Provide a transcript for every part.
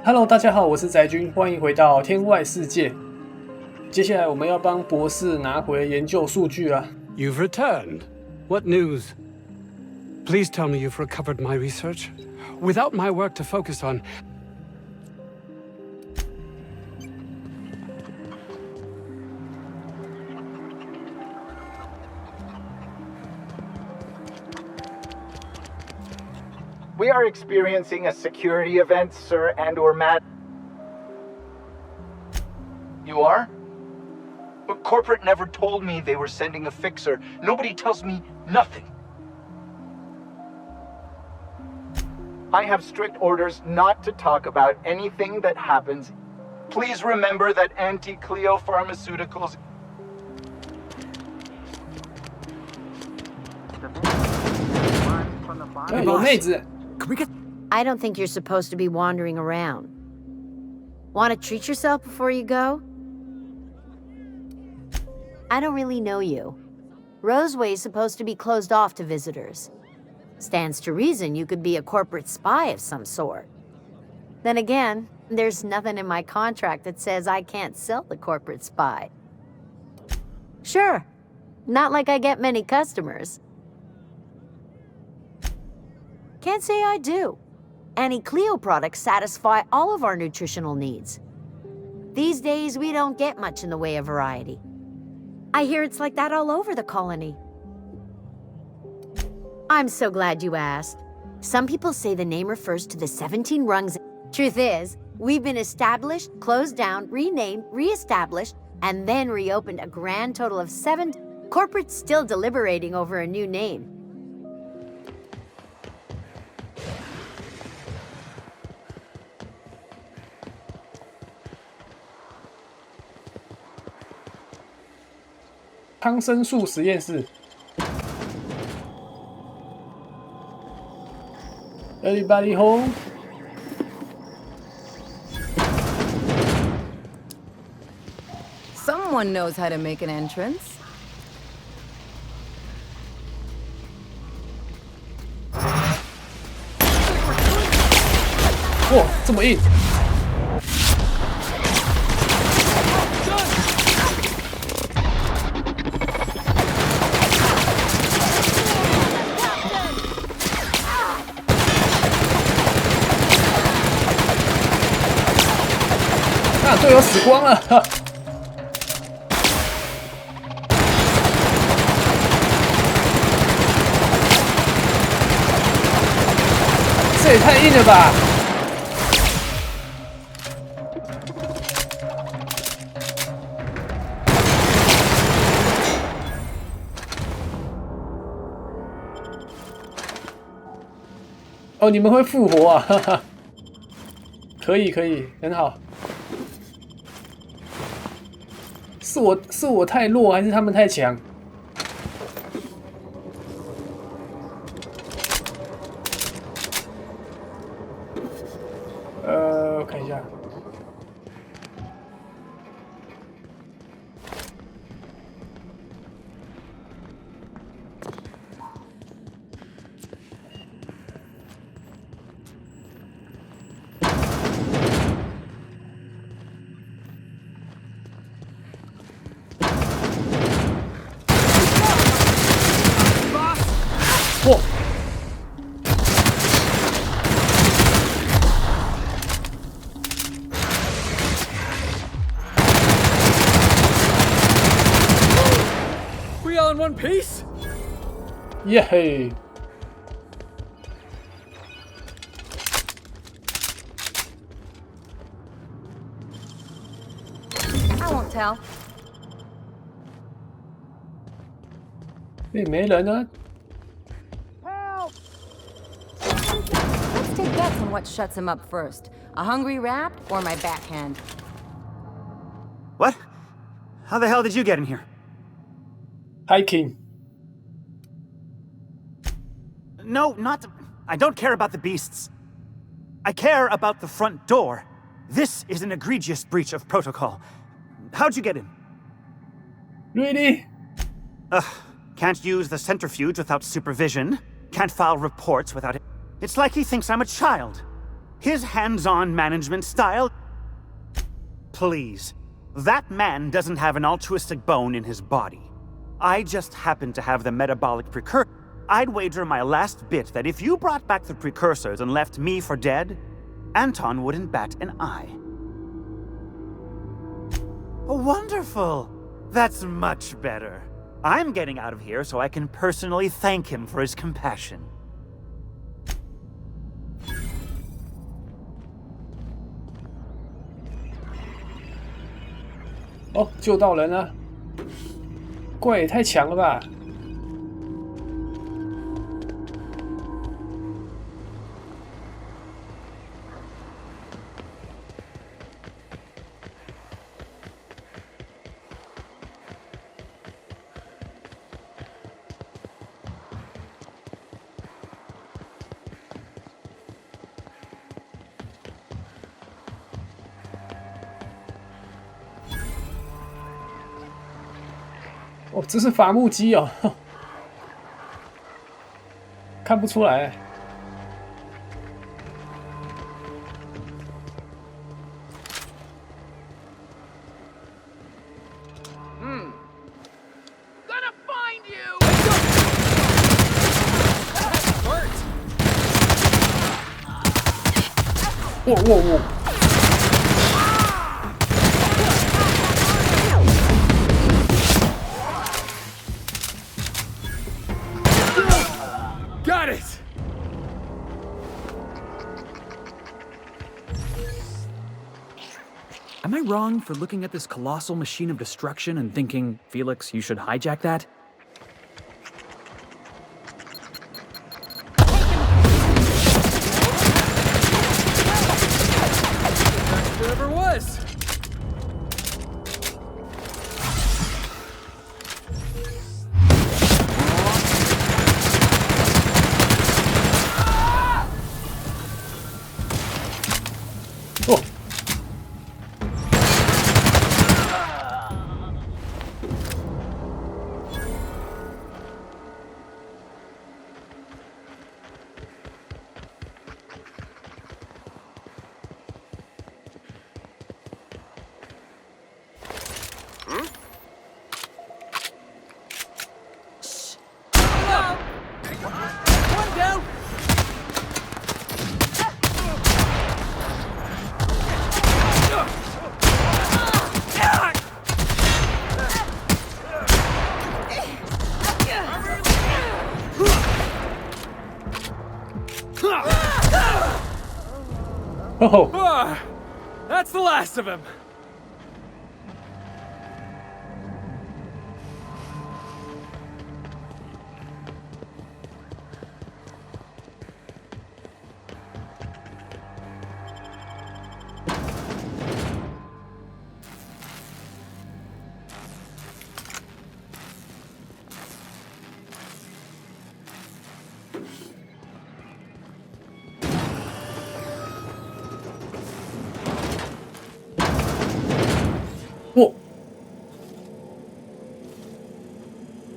Hello， 大家好，我是宅君，欢迎回到天外世界。接下来我们要帮博士拿回研究数据啊。You've returned. What news? Please tell me you've recovered my research. Without my work to focus on, We are experiencing a security event, sir, and/or Matt. You are? But corporate never told me they were sending a fixer. Nobody tells me nothing. I have strict orders not to talk about anything that happens. Please remember that anti-Cleo Pharmaceuticals... Hey, 有妹子。 I don't think you're supposed to be wandering around. Want to treat yourself before you go? I don't really know you. Roseway's supposed to be closed off to visitors. Stands to reason you could be a corporate spy of some sort. Then again, there's nothing in my contract that says I can't sell the corporate spy. Sure, not like I get many customers. Can't say I do. Anti-Cleo products satisfy all of our nutritional needs. These days, we don't get much in the way of variety. I hear it's like that all over the colony. I'm so glad you asked. Some people say the name refers to the 17 rungs. Truth is, we've been established, closed down, renamed, re-established, and then reopened a grand total of 7. Corporate's still deliberating over a new name.《康生素实验室》，Everybody home。Someone knows how to make an entrance. 哇，这么硬！ 队友死光了，这也太硬了吧！哦，你们会复活啊！哈哈，可以，很好。 是我太弱，还是他们太强？我看一下。嚯！ we all in one piece? 耶嘿！ I won't tell. 诶，没人啊！ Let's take bets on what shuts him up first. A hungry rat or my backhand? What? How the hell did you get in here? Hiking. No, not... I don't care about the beasts. I care about the front door. This is an egregious breach of protocol. How'd you get in? Really? Can't use the centrifuge without supervision. Can't file reports without it. It's like he thinks I'm a child. His hands-on management style? Please. That man doesn't have an altruistic bone in his body. I just happen to have the metabolic precursor. I'd wager my last bit that if you brought back the precursors and left me for dead, Anton wouldn't bat an eye. Wonderful! That's much better. I'm getting out of here so I can personally thank him for his compassion. 哦，救到人了！怪也太强了吧！哦，这是伐木机哦，看不出来。Gonna find you! 哇哇哇！ Got it! Am I wrong for looking at this colossal machine of destruction and thinking, Felix, you should hijack that? Whoever was! Oh. One down! Oh. Ah, that's the last of him. Whoa.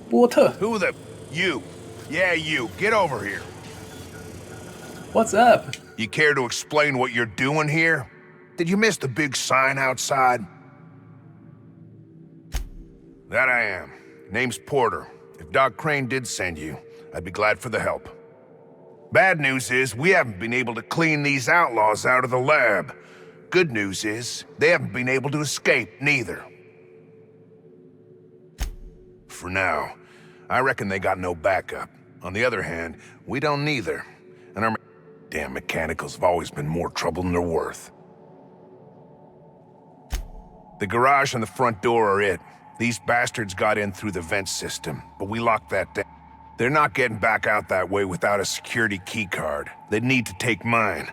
波特 Who the... You. Yeah, you. Get over here.，What's up？ You care to explain what you're doing here? Did you miss the big sign outside? That I am. Name's Porter. If Doc Crane did send you, I'd be glad for the help. Bad news is, we haven't been able to clean these outlaws out of the lab. Good news is, they haven't been able to escape, neither. For now. I reckon they got no backup. On the other hand, we don't neither. And our damn mechanicals have always been more trouble than they're worth. The garage and the front door are it. These bastards got in through the vent system, but we locked that down. They're not getting back out that way without a security keycard. They'd need to take mine.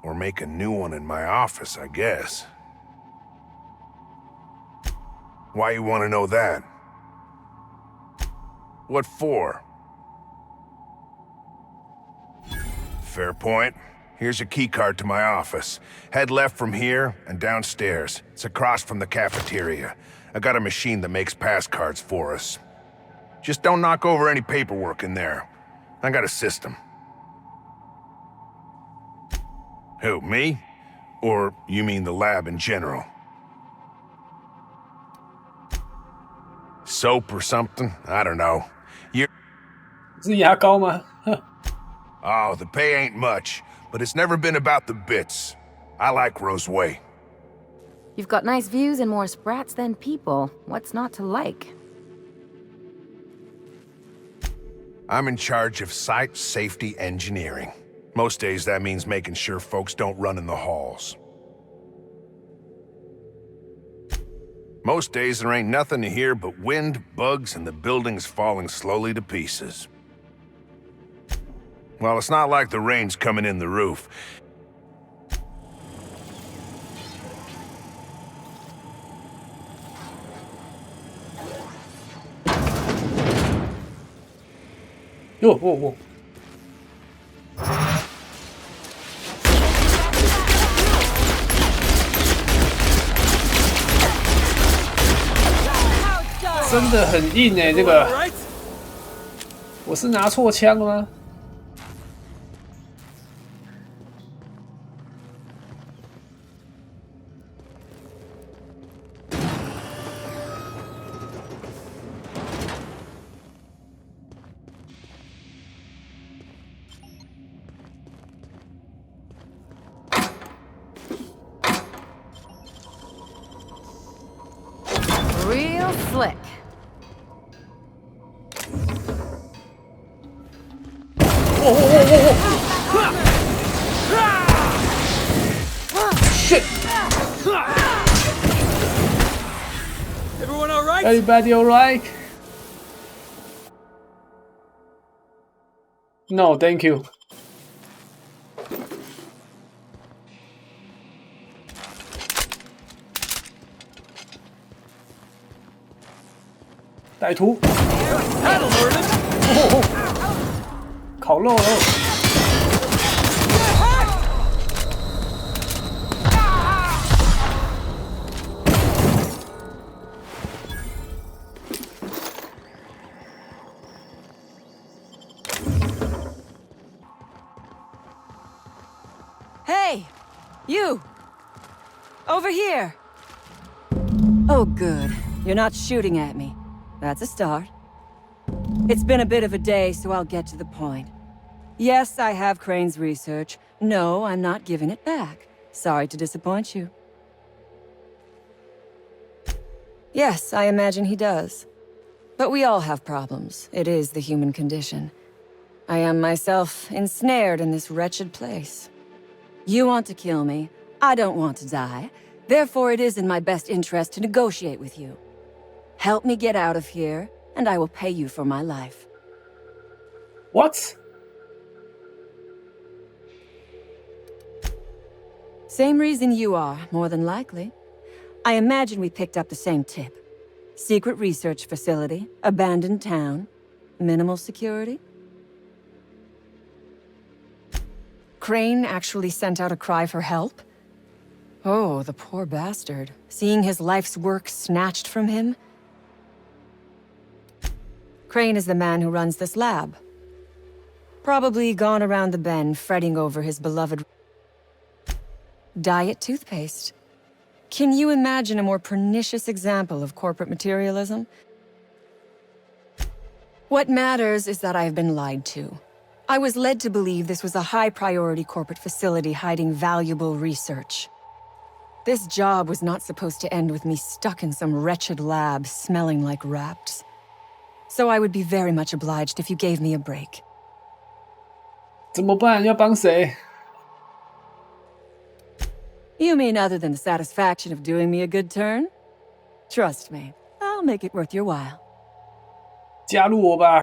Or make a new one in my office, I guess. Why you want to know that? What for? Fair point. Here's a keycard to my office. Head left from here and downstairs. It's across from the cafeteria. I got a machine that makes pass cards for us. Just don't knock over any paperwork in there. I got a system. Who, me? Or you mean the lab in general? Soap or something? I don't know. You... 是牙膏吗？ Oh, the pay ain't much, but it's never been about the bits. I like Roseway. You've got nice views and more sprats than people. What's not to like? I'm in charge of site safety engineering. Most days that means making sure folks don't run in the halls. Most days there ain't nothing to hear but wind, bugs, and the buildings falling slowly to pieces. Well, it's not like the rain's coming in the roof. Whoa, whoa, whoa. Outside! 真的很硬哎、这个。我是拿错枪了吗？ Real slick. Whoa, whoa, whoa, whoa, whoa. Shit! Everyone alright? Everybody alright? No, thank you. 歹徒，烤肉了。Hey! You! Over here! Oh, good. You're not shooting at me. That's a start. It's been a bit of a day, so I'll get to the point. Yes, I have Crane's research. No, I'm not giving it back. Sorry to disappoint you. Yes, I imagine he does. But we all have problems. It is the human condition. I am myself ensnared in this wretched place. You want to kill me. I don't want to die. Therefore, it is in my best interest to negotiate with you. Help me get out of here, and I will pay you for my life. What? Same reason you are, more than likely. I imagine we picked up the same tip. Secret research facility, abandoned town, minimal security. Crane actually sent out a cry for help? Oh, the poor bastard. Seeing his life's work snatched from him? Crane is the man who runs this lab. Probably gone around the bend fretting over his beloved diet toothpaste. Can you imagine a more pernicious example of corporate materialism? What matters is that I have been lied to. I was led to believe this was a high-priority corporate facility hiding valuable research. This job was not supposed to end with me stuck in some wretched lab smelling like rats. So I would be very much obliged if you gave me a break. 怎么办？要帮谁？ You mean other than the satisfaction of doing me a good turn? Trust me, I'll make it worth your while. 加入我吧。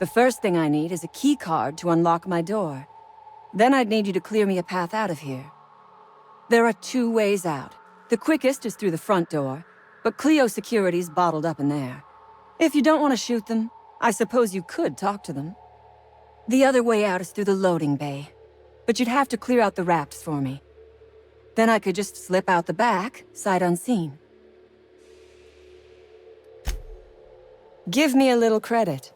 The first thing I need is a key card to unlock my door. Then I'd need you to clear me a path out of here. There are 2 ways out. The quickest is through the front door, but Cleo security's bottled up in there. If you don't want to shoot them, I suppose you could talk to them. The other way out is through the loading bay, but you'd have to clear out the rafts for me. Then I could just slip out the back, sight unseen. Give me a little credit.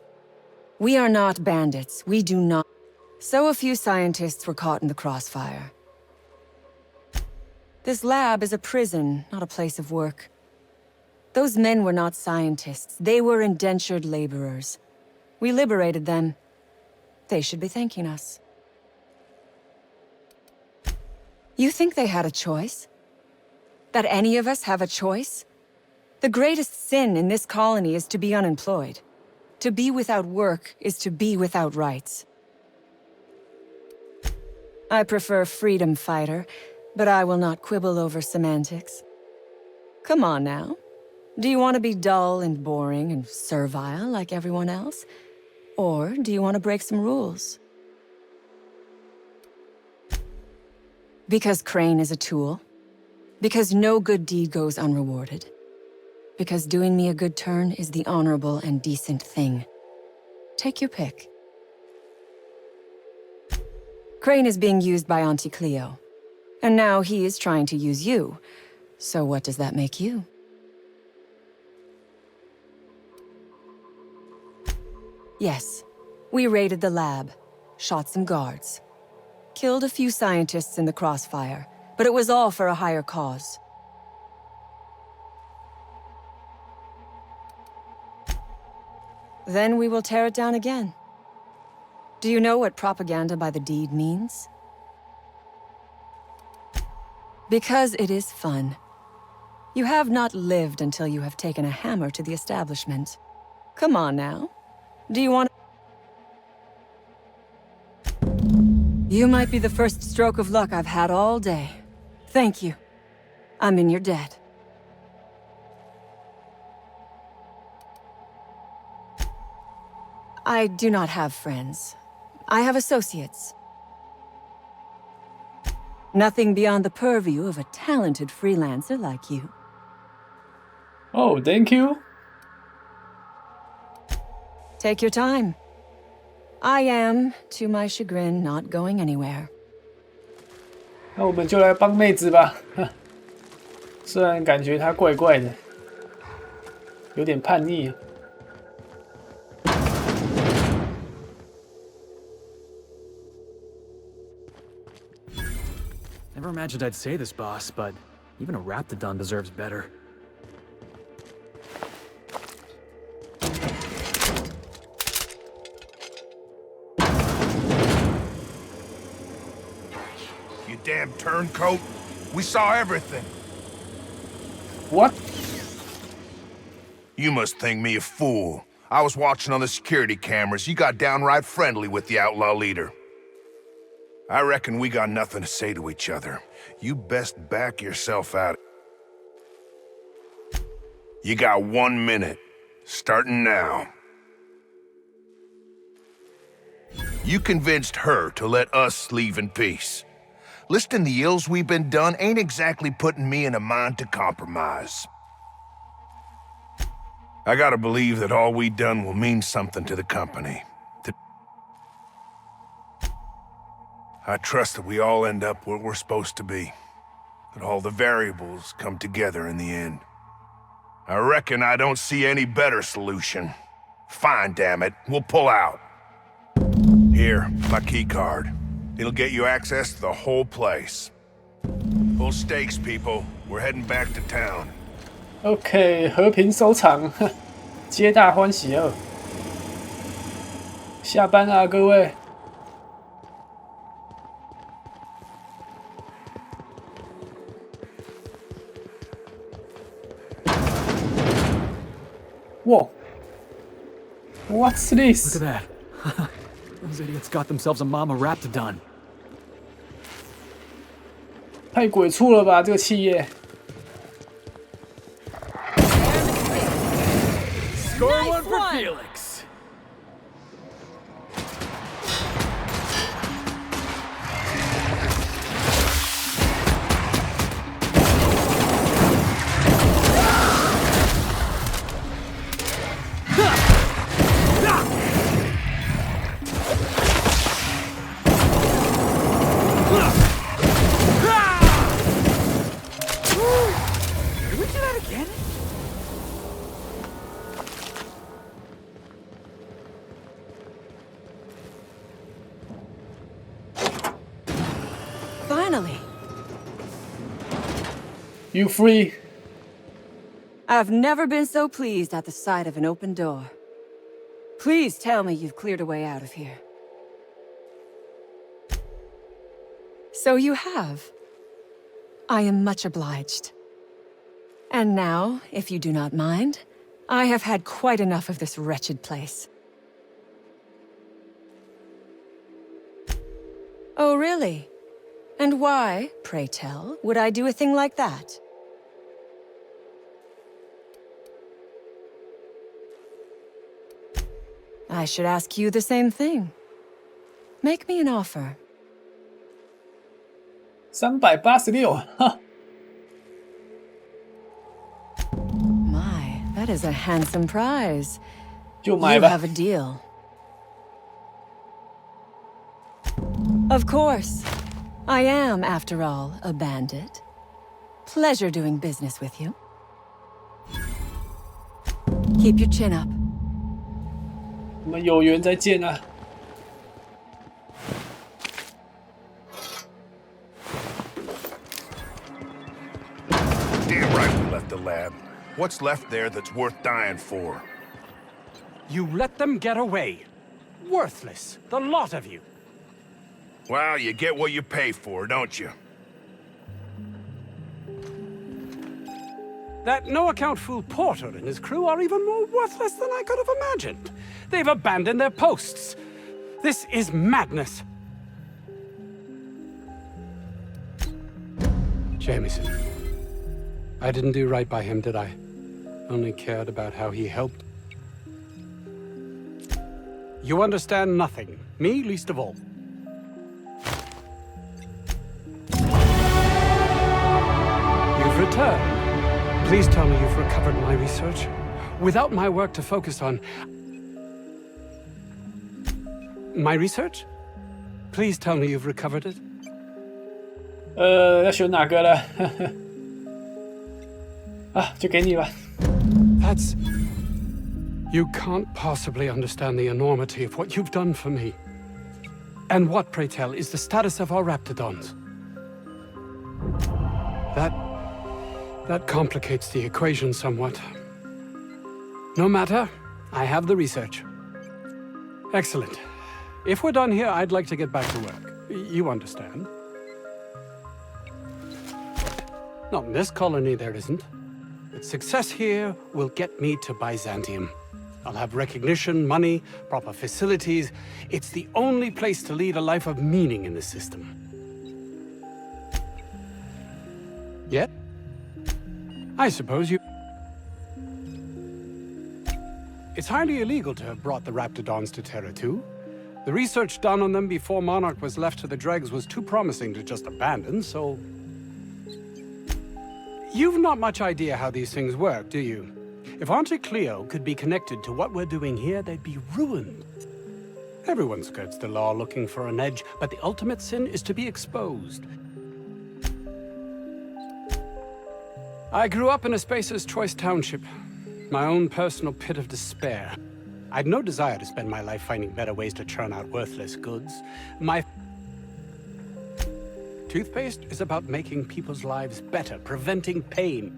We are not bandits. We do not... So a few scientists were caught in the crossfire. This lab is a prison, not a place of work. Those men were not scientists. They were indentured laborers. We liberated them. They should be thanking us. You think they had a choice? That any of us have a choice? The greatest sin in this colony is to be unemployed. To be without work is to be without rights. I prefer freedom fighter, but I will not quibble over semantics. Come on now. Do you want to be dull and boring and servile like everyone else? Or do you want to break some rules? Because Crane is a tool? Because no good deed goes unrewarded? Because doing me a good turn is the honorable and decent thing? Take your pick. Crane is being used by Auntie Cleo. And now he is trying to use you. So what does that make you? Yes, we raided the lab, shot some guards, killed a few scientists in the crossfire, but it was all for a higher cause. Then we will tear it down again. Do you know what propaganda by the deed means? Because it is fun. You have not lived until you have taken a hammer to the establishment. Come on now. Do you want... You might be the first stroke of luck I've had all day. Thank you. I'm in your debt. I do not have friends. I have associates. Nothing beyond the purview of a talented freelancer like you. Oh, thank you. Take your time. I am, to my chagrin, not going anywhere. 那我们就来帮妹子吧。虽然感觉她怪怪的，有点叛逆。Never imagined I'd say this, boss, but even a Raptidon deserves better. You damn turncoat. We saw everything. What? You must think me a fool. I was watching on the security cameras. You got downright friendly with the outlaw leader. I reckon we got nothing to say to each other. You best back yourself out. You got 1 minute, starting now. You convinced her to let us leave in peace. Listing the ills we've been done ain't exactly putting me in a mind to compromise. I gotta believe that all we done will mean something to the company. I trust that we all end up where we're supposed to be. That all the variables come together in the end. I reckon I don't see any better solution. Fine, damn it. We'll pull out. Here, my key card. It'll get you access to the whole place. Full stakes, people. We're heading back to town. OK， 和平收场，皆大欢喜哦。下班啦，各位。Whoa. What's this? Look at that. Those idiots got themselves a mama Raptidon. 太鬼畜了吧，这个企业。Score one for Felix. Finally! You free. I've never been so pleased at the sight of an open door. Please tell me you've cleared a way out of here. So you have. I am much obliged. And now, if you do not mind, I have had quite enough of this wretched place. Oh, really? And why, pray tell, would I do a thing like that? I should ask you the same thing. Make me an offer. 386，哈。 My, that is a handsome prize. 就买 You 吧。 have a deal. Of course. I am, after all, a bandit. Pleasure doing business with you. Keep your chin up. 我们有缘再见啊！ Damn right we left the lab. What's left there that's worth dying for? You let them get away. Worthless, the lot of you. Well, you get what you pay for, don't you? That no-account fool Porter and his crew are even more worthless than I could have imagined. They've abandoned their posts. This is madness. Jameson. I didn't do right by him, did I? Only cared about how he helped. You understand nothing. Me least of all. You've returned. Please tell me you've recovered my research. Without my work to focus on... My research? Please tell me you've recovered it. 要选哪个了？啊，就给你吧。 That's... You can't possibly understand the enormity of what you've done for me. And what, pray tell, is the status of our raptidons? That complicates the equation somewhat. No matter, I have the research. Excellent. If we're done here, I'd like to get back to work. You understand? Not in this colony, there isn't. But success here will get me to Byzantium. I'll have recognition, money, proper facilities. It's the only place to lead a life of meaning in the system. Yet, I suppose you... It's highly illegal to have brought the Raptidons to Terra 2. The research done on them before Monarch was left to the dregs was too promising to just abandon, so... You've not much idea how these things work, do you? If Auntie Cleo could be connected to what we're doing here, they'd be ruined. Everyone skirts the law looking for an edge, but the ultimate sin is to be exposed. I grew up in a Spacer's Choice township, my own personal pit of despair. I'd no desire to spend my life finding better ways to churn out worthless goods. My toothpaste is about making people's lives better, preventing pain.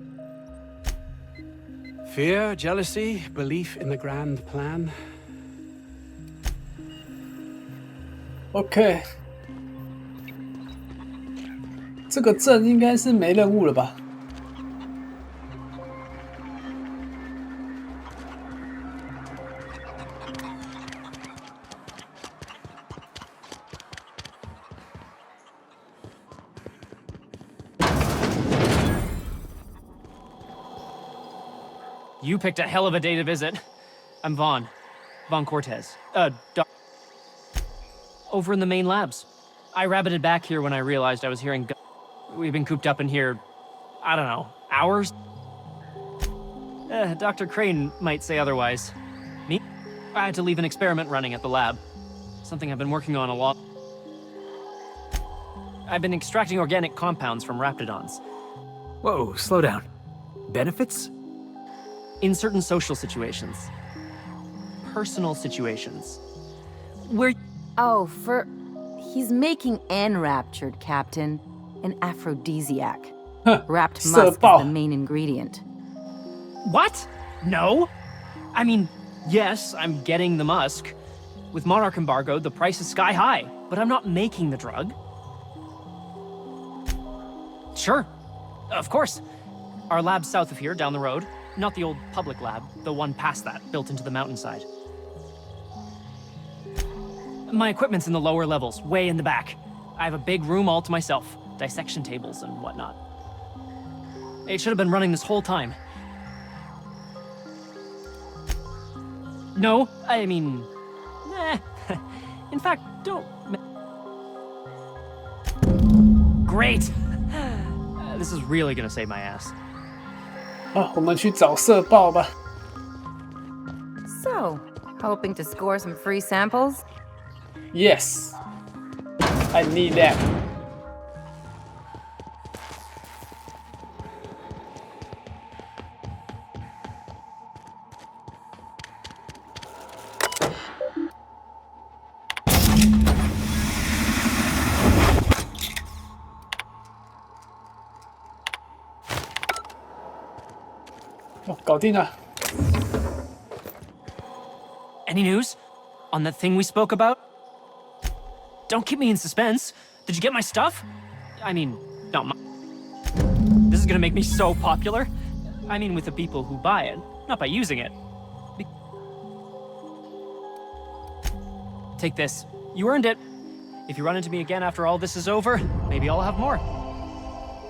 Fear, jealousy, belief in the grand plan. OK， 这个镇应该是没任务了吧？ You picked a hell of a day to visit. I'm Vaughn. Vaughn Cortez. Over in the main labs. I rabbited back here when I realized I was hearing We've been cooped up in here, I don't know, hours? Dr. Crane might say otherwise. Me? I had to leave an experiment running at the lab. Something I've been working on a lot. I've been extracting organic compounds from raptidons. Whoa, slow down. Benefits? In certain social situations. Personal situations. Where... Oh, he's making enraptured, Captain. an aphrodisiac. 哼， Wrapped 色 musk is 爆 the main ingredient. What? No? I mean, yes, I'm getting the musk. With Monarch embargo, the price is sky high, but I'm not making the drug. Sure. Of course. Our lab's south of here, down the road. Not the old public lab, the one past that, built into the mountainside. My equipment's in the lower levels, way in the back. I have a big room all to myself, dissection tables and whatnot. It should have been running this whole time. No, I mean... In fact, don't... Great! This is really gonna save my ass. 好，我们去找色爆吧。 So, hoping to score some free samples? Yes, I need that. 哦，搞定了。 Any news? On that thing we spoke about? Don't keep me in suspense. Did you get my stuff? I mean, not my... This is gonna make me so popular. I mean, with the people who buy it, not by using it. Take this. You earned it. If you run into me again after all this is over, maybe I'll have more.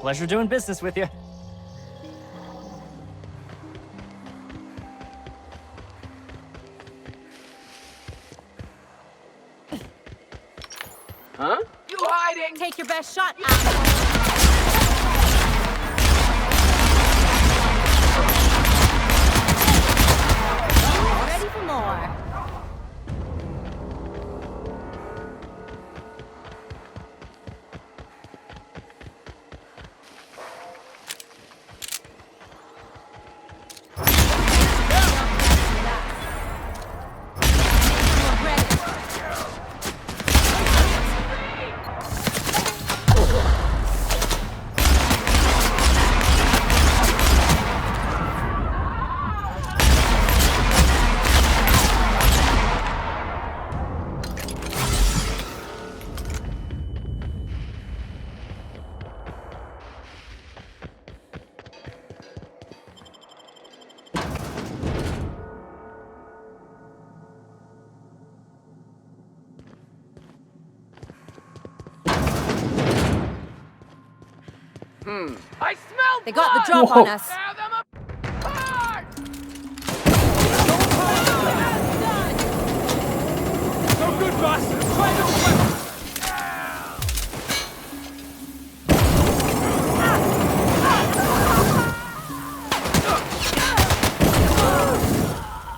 Pleasure doing business with you. You hiding? Take your best shot. Ready for more. I smell They got the blood! drop on us. Tear them apart! No good, boss! Try this weapon!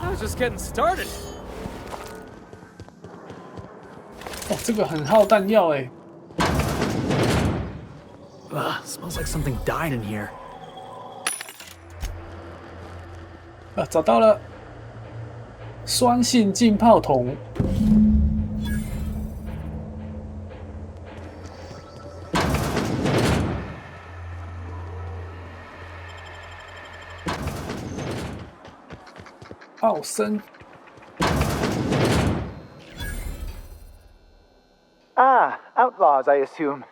I was just getting started. 哦，这个很耗弹药哎。 Ugh, smells like something died in here. 啊，找到了，酸性浸泡桶。奥森， Ah, outlaws, I assume.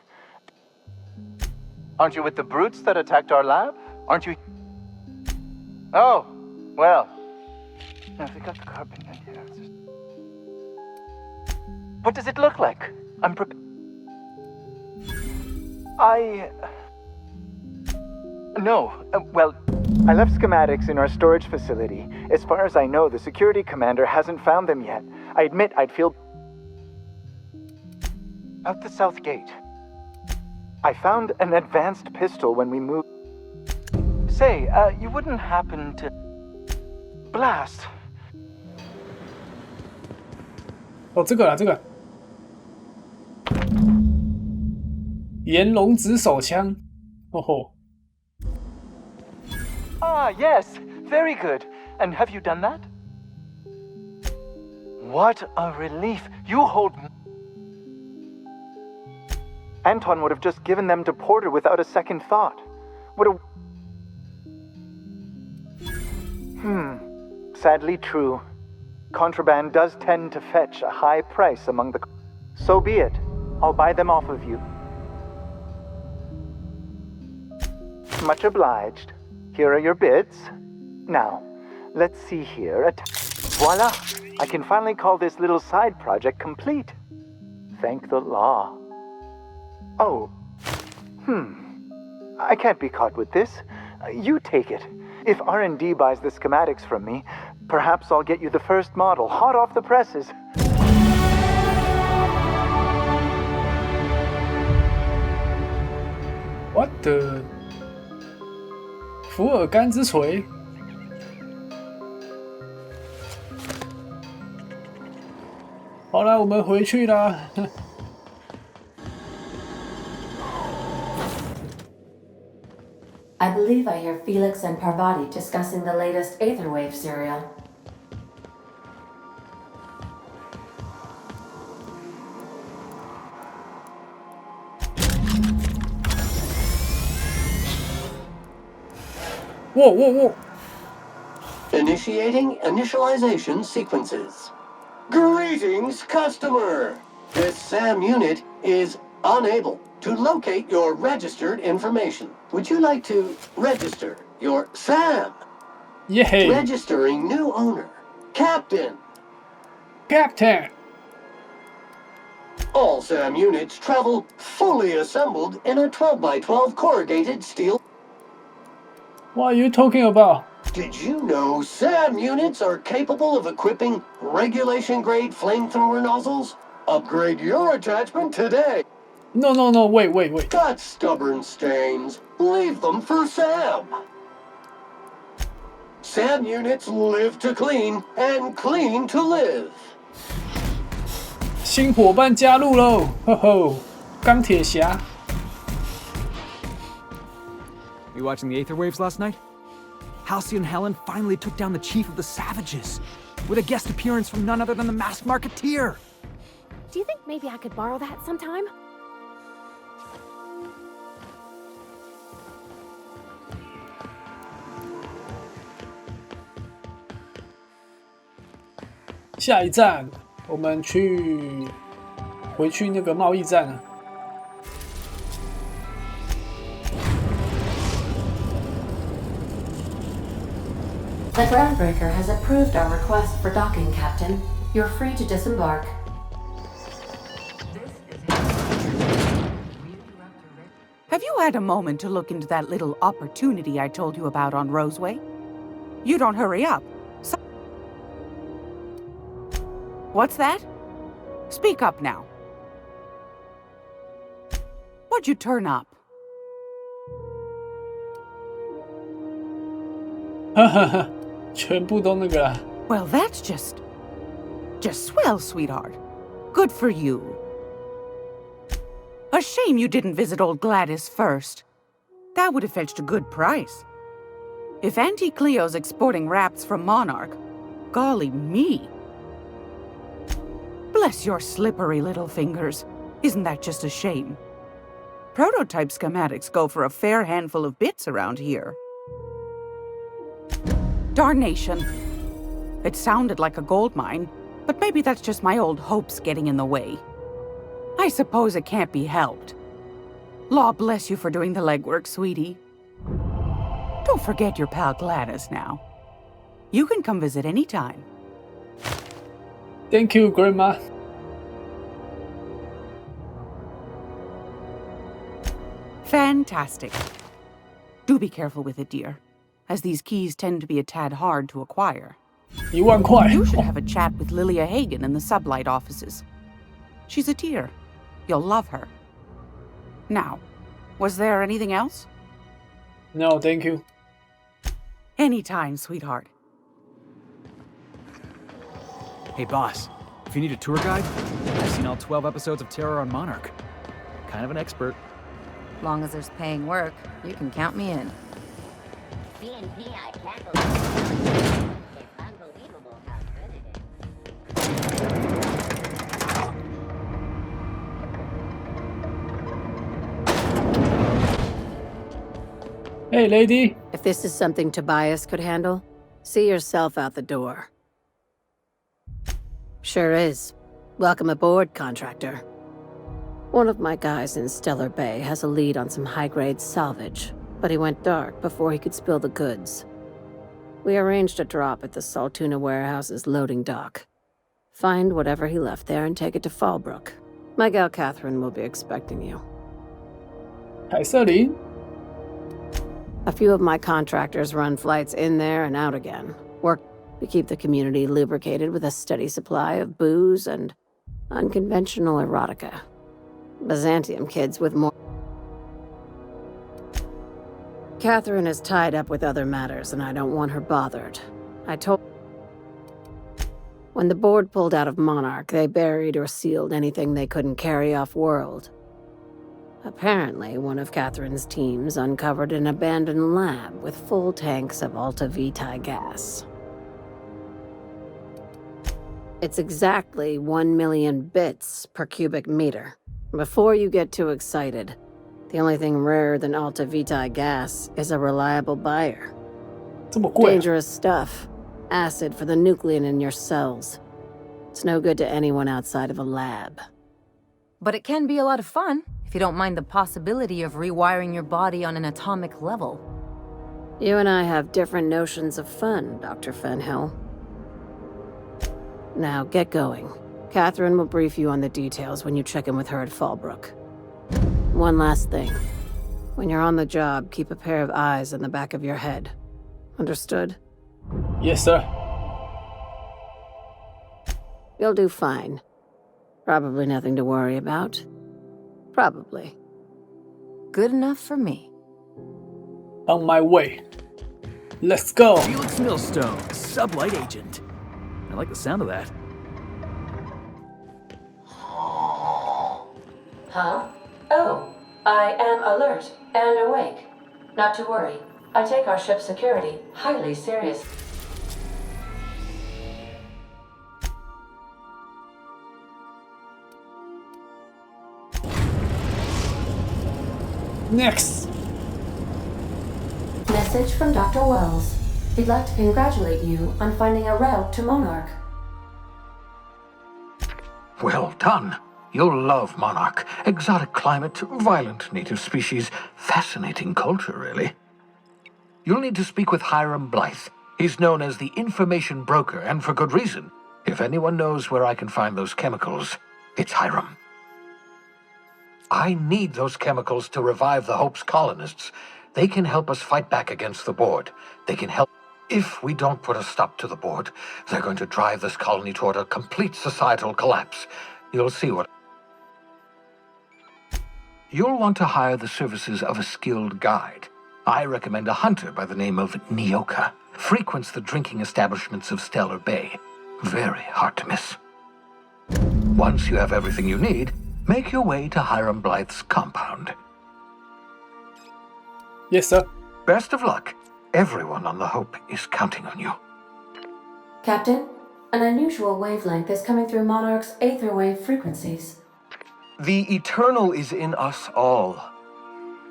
Aren't you with the brutes that attacked our lab? Aren't you? Oh, well. Now, if we got the carbon in here. What does it look like? No. Well, I left schematics in our storage facility. As far as I know, the security commander hasn't found them yet. I admit I'd feel... Out the south gate. I found an advanced pistol when we moved... Say, you wouldn't happen to... Blast. 哦，这个啦，这个。炎龙子手枪，哦吼。 Ah, yes. Very good. And have you done that? What a relief. You hold... Anton would have just given them to Porter without a second thought. What a... Sadly true. Contraband does tend to fetch a high price among the... So be it. I'll buy them off of you. Much obliged. Here are your bids. Now, let's see here. Voila! I can finally call this little side project complete. Thank the law. Oh. I can't be caught with this. You take it. If R&D buys the schematics from me, perhaps I'll get you the first model, hot off the presses. What the？ 福尔甘之锤。好了，我们回去啦。I believe I hear Felix and Parvati discussing the latest Aetherwave serial. Whoa, whoa, whoa. Initiating initialization sequences. Greetings, customer! This SAM unit is unable to locate your registered information. Would you like to register your SAM? Yay! Registering new owner. Captain. Captain! All SAM units travel fully assembled in a 12x12 corrugated steel. What are you talking about? Did you know SAM units are capable of equipping regulation-grade flamethrower nozzles? Upgrade your attachment today. No, wait. Got stubborn stains. Leave them for Sam. SAM units live to clean and clean to live. 新伙伴加入喽！吼吼，钢铁侠。You watching the Aether Waves last night? Halcyon and Helen finally took down the chief of the Savages, with a guest appearance from none other than the masked marketeer. Do you think maybe I could borrow that sometime? "下一站，我们回去那个贸易站了。The groundbreaker has approved our request for docking, Captain. You're free to disembark. Have you had a moment to look into that little opportunity I told you about on Roseway? You don't hurry up. What's that? Speak up now. What'd you turn up? 哈哈哈，全部都那个啦。Well, that's just swell, sweetheart. Good for you. A shame you didn't visit old Gladys first. That would have fetched a good price. If Auntie Cleo's exporting wraps from Monarch, golly me. Bless your slippery little fingers. Isn't that just a shame? Prototype schematics go for a fair handful of bits around here. Darnation. It sounded like a gold mine, but maybe that's just my old hopes getting in the way. I suppose it can't be helped. Law bless you for doing the legwork, sweetie. Don't forget your pal Gladys now. You can come visit anytime. Thank you, Grandma. Fantastic. Do be careful with it, dear, as these keys tend to be a tad hard to acquire. 1万块。 You should have a chat with Lilia Hagen in the Sublight offices. She's a dear. You'll love her. Now, was there anything else? No, thank you. Anytime, sweetheart. Hey, boss. If you need a tour guide, I've seen all 12 episodes of Terror on Monarch. Kind of an expert. Long as there's paying work, you can count me in. Hey, lady. If this is something Tobias could handle, see yourself out the door. Sure is. Welcome aboard, contractor. One of my guys in Stellar Bay has a lead on some high-grade salvage, but he went dark before he could spill the goods. We arranged a drop at the Saltuna warehouse's loading dock. Find whatever he left there and take it to Fallbrook. My gal Catherine will be expecting you. 凯瑟琳 A few of my contractors run flights in there and out again. Work to keep the community lubricated with a steady supply of booze and unconventional erotica. Byzantium kids with more... Catherine is tied up with other matters, and I don't want her bothered. I told... When the board pulled out of Monarch, they buried or sealed anything they couldn't carry off-world. Apparently, one of Catherine's teams uncovered an abandoned lab with full tanks of Alta Vitae gas. It's exactly 1 million bits per cubic meter. Before you get too excited, the only thing rarer than Alta Vitae gas is a reliable buyer. Dangerous stuff. Acid for the nuclein in your cells. It's no good to anyone outside of a lab. But it can be a lot of fun, if you don't mind the possibility of rewiring your body on an atomic level. You and I have different notions of fun, Dr. Fenhill. Now, get going. Catherine will brief you on the details when you check in with her at Fallbrook. One last thing. When you're on the job, keep a pair of eyes in the back of your head. Understood? Yes, sir. You'll do fine. Probably nothing to worry about. Probably. Good enough for me. On my way. Let's go. Felix Millstone, sublight agent. I like the sound of that. Huh? Oh, I am alert and awake. Not to worry. I take our ship's security highly serious. Next. Message from Dr. Wells. He'd like to congratulate you on finding a route to Monarch. Well done. You'll love Monarch. Exotic climate, violent native species, fascinating culture, really. You'll need to speak with Hiram Blythe. He's known as the information broker, and for good reason. If anyone knows where I can find those chemicals, it's Hiram. I need those chemicals to revive the Hope's colonists. They can help us fight back against the board. They can help. If we don't put a stop to the board, they're going to drive this colony toward a complete societal collapse. You'll see what... You'll want to hire the services of a skilled guide. I recommend a hunter by the name of Nyoka. Frequents the drinking establishments of Stellar Bay. Very hard to miss. Once you have everything you need, make your way to Hiram Blythe's compound. Yes, sir. Best of luck. Everyone on the Hope is counting on you. Captain, an unusual wavelength is coming through Monarch's aether wave frequencies. The eternal is in us all.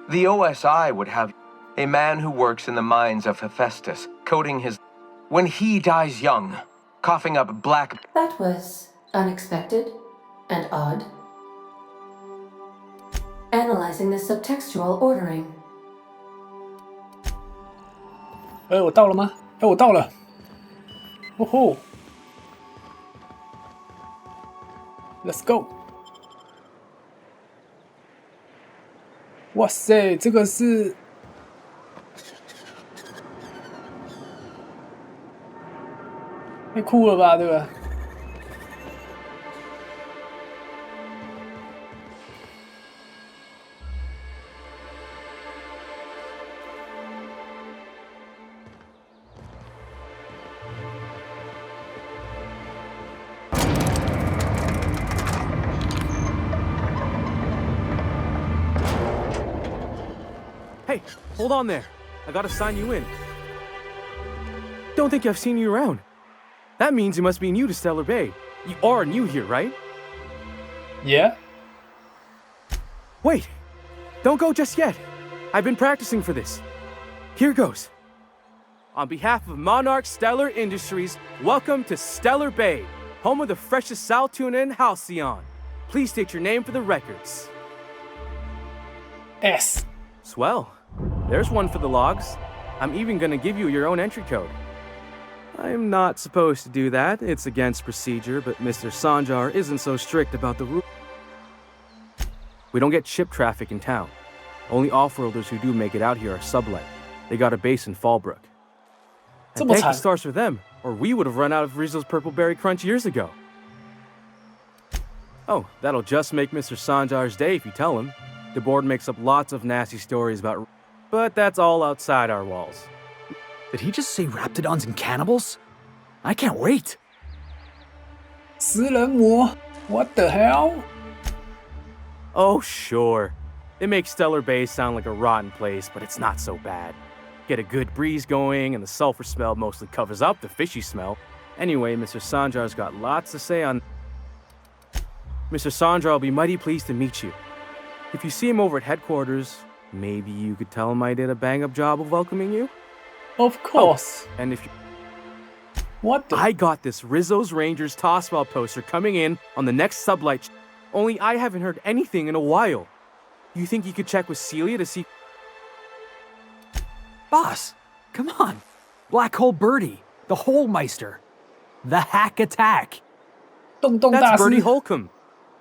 The OSI would have a man who works in the mines of Hephaestus, coating his... When he dies young, coughing up black... That was unexpected and odd. Analyzing the subtextual ordering. 我到了吗？我到了。哦吼 ！Let's go！ 哇塞，这个是太酷了吧，这个。Hey, hold on there. I gotta sign you in. Don't think I've seen you around. That means you must be new to Stellar Bay. You are new here, right? Yeah. Wait! Don't go just yet. I've been practicing for this. Here goes. On behalf of Monarch Stellar Industries, welcome to Stellar Bay, home of the freshest sal tuna and halcyon. Please state your name for the records. S. Swell. There's one for the logs. I'm even gonna give you your own entry code. I'm not supposed to do that. It's against procedure, but Mr. Sanjar isn't so strict about the rules. We don't get ship traffic in town. Only off-worlders who do make it out here are sublet. They got a base in Fallbrook. And thank the stars for them, or we would have run out of Rizzo's Purple Berry Crunch years ago. Oh, that'll just make Mr. Sanjar's day if you tell him. The board makes up lots of nasty stories about... But that's all outside our walls. Did he just say raptidons and cannibals? I can't wait. 食人魔 What the hell? Oh, sure. They make Stellar Bay sound like a rotten place, but it's not so bad. Get a good breeze going, and the sulfur smell mostly covers up the fishy smell. Anyway, Mr. Sanjar's got lots to say on... Mr. Sanjar will be mighty pleased to meet you. If you see him over at headquarters, maybe you could tell him I did a bang-up job of welcoming you? Of course. Oh, and if you... What the... I got this Rizzo's Rangers tossball poster coming in on the next sublight... Only I haven't heard anything in a while. You think you could check with Celia to see... Boss, come on. Black Hole Birdie, the Holmeister, the Hack Attack. That's Bernie Holcomb.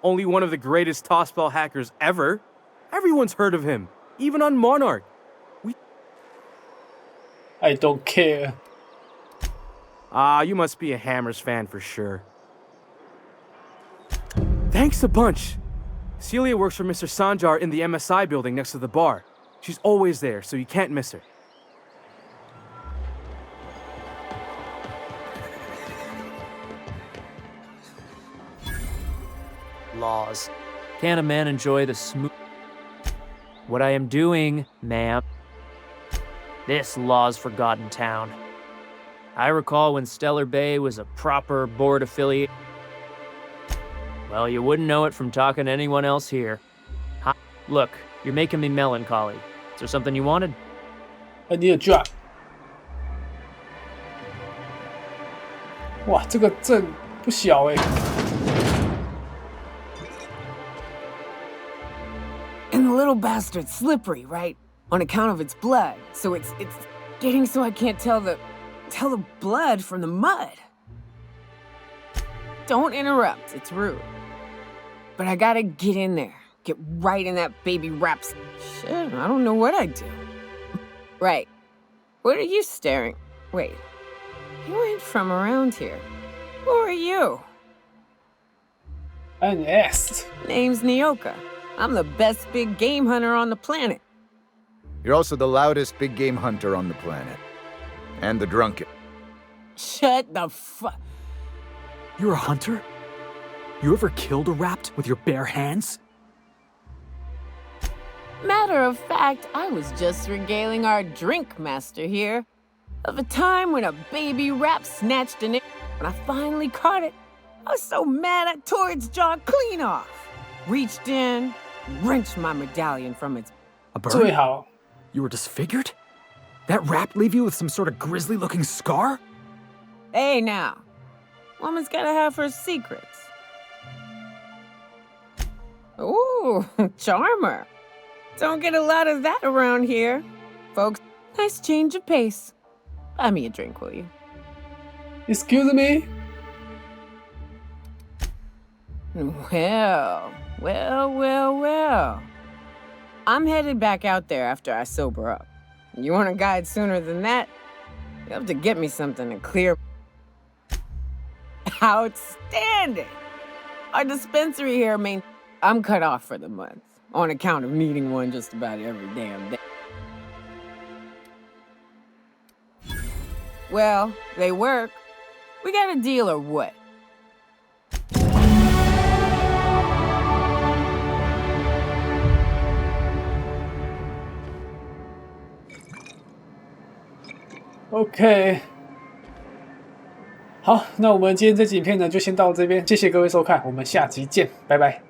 Only one of the greatest tossball hackers ever. Everyone's heard of him, even on Monarch. I don't care. You must be a Hammers fan for sure. Thanks a bunch. Celia works for Mr. Sanjar in the MSI building next to the bar. She's always there, so you can't miss her. Laws. Can a man enjoy the smooth... What I am doing, ma'am. This law's forgotten town. I recall when Stellar Bay was a proper board affiliate. Well, you wouldn't know it from talking to anyone else here. Look, you're making me melancholy. Is there something you wanted? I need a drop. 哇，这个阵不小哎。And the little bastard's slippery, right? On account of its blood. So it's getting so I can't tell the blood from the mud. Don't interrupt, it's rude. But I gotta get in there. Get right in that baby wraps. Shit, I don't know what I'd do. Right. What are you staring? Wait. You ain't from around here. Who are you? An S. Name's Nyoka. I'm the best big game hunter on the planet. You're also the loudest big game hunter on the planet. And the drunkest. Shut the fuck. You're a hunter? You ever killed a rapt with your bare hands? Matter of fact, I was just regaling our drink master here of a time when a baby rap snatched an egg. When I finally caught it, I was so mad I tore its jaw clean off. Reached in, wrenched my medallion from its... A bird? You were disfigured? That rap leave you with some sort of grisly-looking scar? Hey now, woman's gotta have her secrets. Ooh, charmer. Don't get a lot of that around here. Folks, nice change of pace. Buy me a drink, will you? Excuse me? Well. I'm headed back out there after I sober up. You want a guide sooner than that? You have to get me something to clear... Outstanding! Our dispensary here, I'm cut off for the month, on account of needing one just about every damn day. Well, they work. We got a deal or what? OK， 好，那我们今天这集影片呢就先到这边，谢谢各位收看，我们下集见，拜拜。